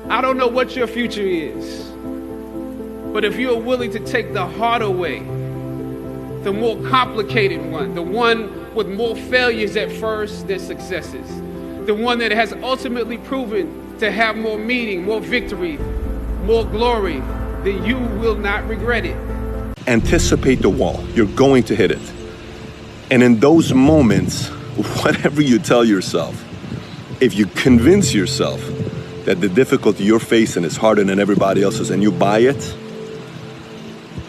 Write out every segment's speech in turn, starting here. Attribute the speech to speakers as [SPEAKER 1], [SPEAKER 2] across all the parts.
[SPEAKER 1] I don't know what your future is, but if you're willing to take the harder way, the more complicated one, the one with more failures at first than successes, the one that has ultimately proven to have more meaning, more victory, more glory, then you will not regret it.
[SPEAKER 2] Anticipate the wall. You're going to hit it. And in those moments, whatever you tell yourself, if you convince yourself that the difficulty you're facing is harder than everybody else's and you buy it,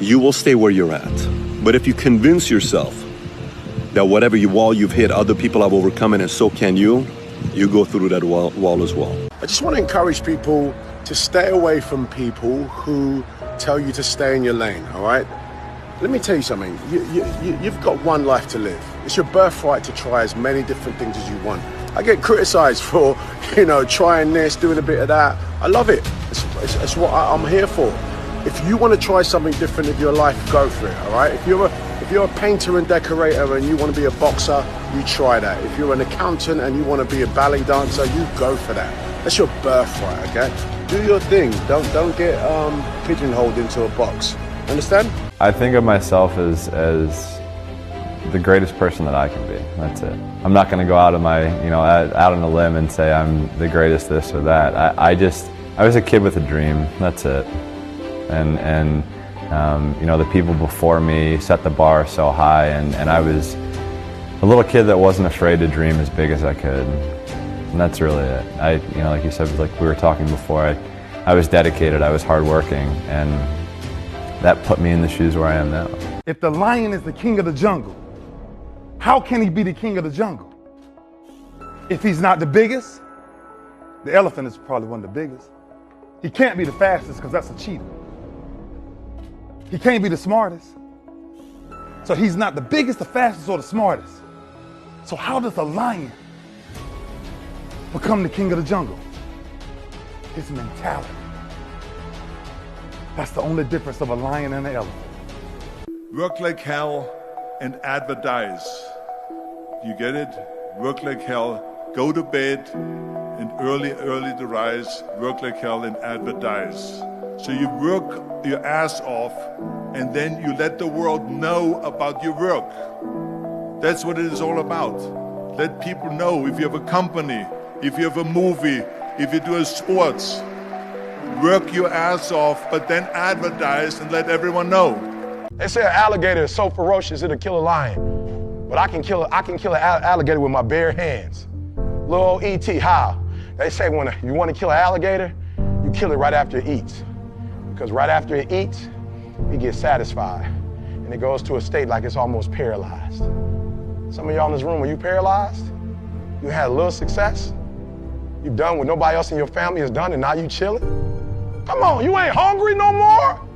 [SPEAKER 2] you will stay where you're at. But if you convince yourself that whatever wall you've hit, other people have overcome it and so can you go through that wall as well.
[SPEAKER 3] I just want to encourage people to stay away from people who tell you to stay in your lane, all right? Let me tell you something. You've got one life to live. It's your birthright to try as many different things as you want. I get criticized for, trying this, doing a bit of that. I love it. It's what I'm here for. If you want to try something different in your life, go for it, all right? If you're a painter and decorator and you want to be a boxer, you try that. If you're an accountant and you want to be a ballet dancer, you go for that. That's your birthright, okay? Do your thing. Don't get pigeonholed into a box. Understand?
[SPEAKER 4] I think of myself as the greatest person that I can be. That's it. I'm not going to go out on out on a limb and say I'm the greatest this or that. I was a kid with a dream. That's it. And the people before me set the bar so high, and I was a little kid that wasn't afraid to dream as big as I could. And that's really it. Like you said, like we were talking before, I was dedicated, I was hardworking, and that put me in the shoes where I am now.
[SPEAKER 5] If the lion is the king of the jungle, how can he be the king of the jungle? If he's not the biggest, the elephant is probably one of the biggest. He can't be the fastest because that's a cheetah. He can't be the smartest. So he's not the biggest, the fastest, or the smartest. So how does a lion become the king of the jungle? His mentality. That's the only difference of a lion and an elephant.
[SPEAKER 6] Work like hell and advertise. You get it? Work like hell, go to bed, and early to rise, work like hell and advertise. So you work your ass off, and then you let the world know about your work. That's what it is all about. Let people know if you have a company, if you have a movie, if you do sports. Work your ass off, but then advertise and let everyone know.
[SPEAKER 3] They say an alligator is so ferocious it'll kill a lion, but I can kill an alligator with my bare hands. Little old E.T., how? They say when you want to kill an alligator, you kill it right after it eats. Because right after it eats, it gets satisfied, and it goes to a state like it's almost paralyzed. Some of y'all in this room, are you paralyzed? You had a little success? You've done what nobody else in your family has done, and now you chilling? Come on, you ain't hungry no more?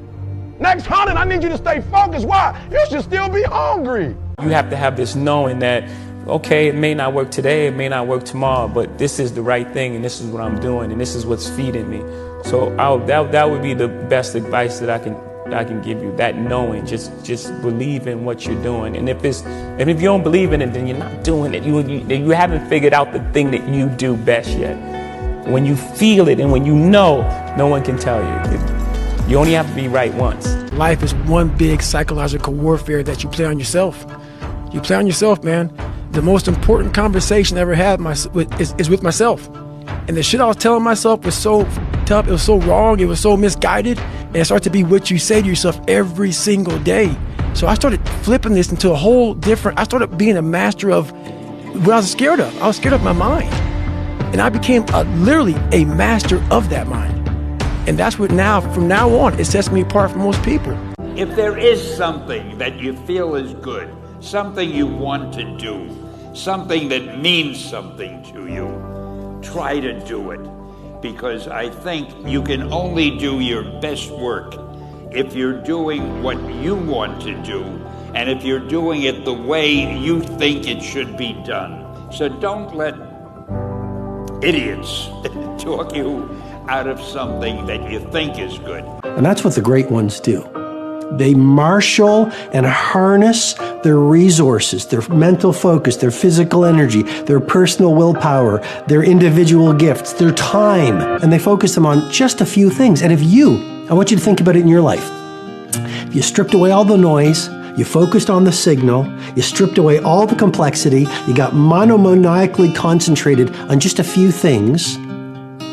[SPEAKER 3] Next hunting, I need you to stay focused. Why? You should still be hungry.
[SPEAKER 7] You have to have this knowing that, okay, it may not work today, it may not work tomorrow, but this is the right thing, and this is what I'm doing, and this is what's feeding me. So that would be the best advice that I can give you. That knowing, just believe in what you're doing, and if you don't believe in it, then you're not doing it. You haven't figured out the thing that you do best yet. When you feel it and when you know, no one can tell you. You only have to be right once.
[SPEAKER 8] Life is one big psychological warfare that you play on yourself. You play on yourself, man. The most important conversation I ever had is with myself. And the shit I was telling myself was so tough, it was so wrong, it was so misguided, and it started to be what you say to yourself every single day. So I started flipping this into a whole different, I started being a master of what I was scared of. I was scared of my mind. And I became literally a master of that mind. And that's what from now on, it sets me apart from most people.
[SPEAKER 9] If there is something that you feel is good, something you want to do, something that means something to you, try to do it. Because I think you can only do your best work if you're doing what you want to do, and if you're doing it the way you think it should be done. So don't let idiots talk you out of something that you think is good.
[SPEAKER 10] And that's what the great ones do. They marshal and harness their resources, their mental focus, their physical energy, their personal willpower, their individual gifts, their time, and they focus them on just a few things. And I want you to think about it in your life. If you stripped away all the noise, you focused on the signal, you stripped away all the complexity, you got monomaniacally concentrated on just a few things,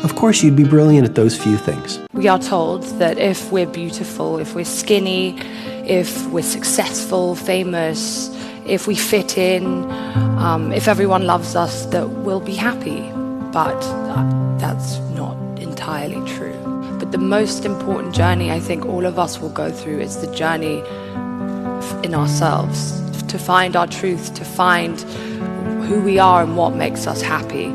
[SPEAKER 10] of course you'd be brilliant at those few things.
[SPEAKER 11] We are told that if we're beautiful, if we're skinny, if we're successful, famous, if we fit in, if everyone loves us, that we'll be happy. But that's not entirely true. But the most important journey I think all of us will go through is the journey in ourselves, to find our truth, to find who we are and what makes us happy.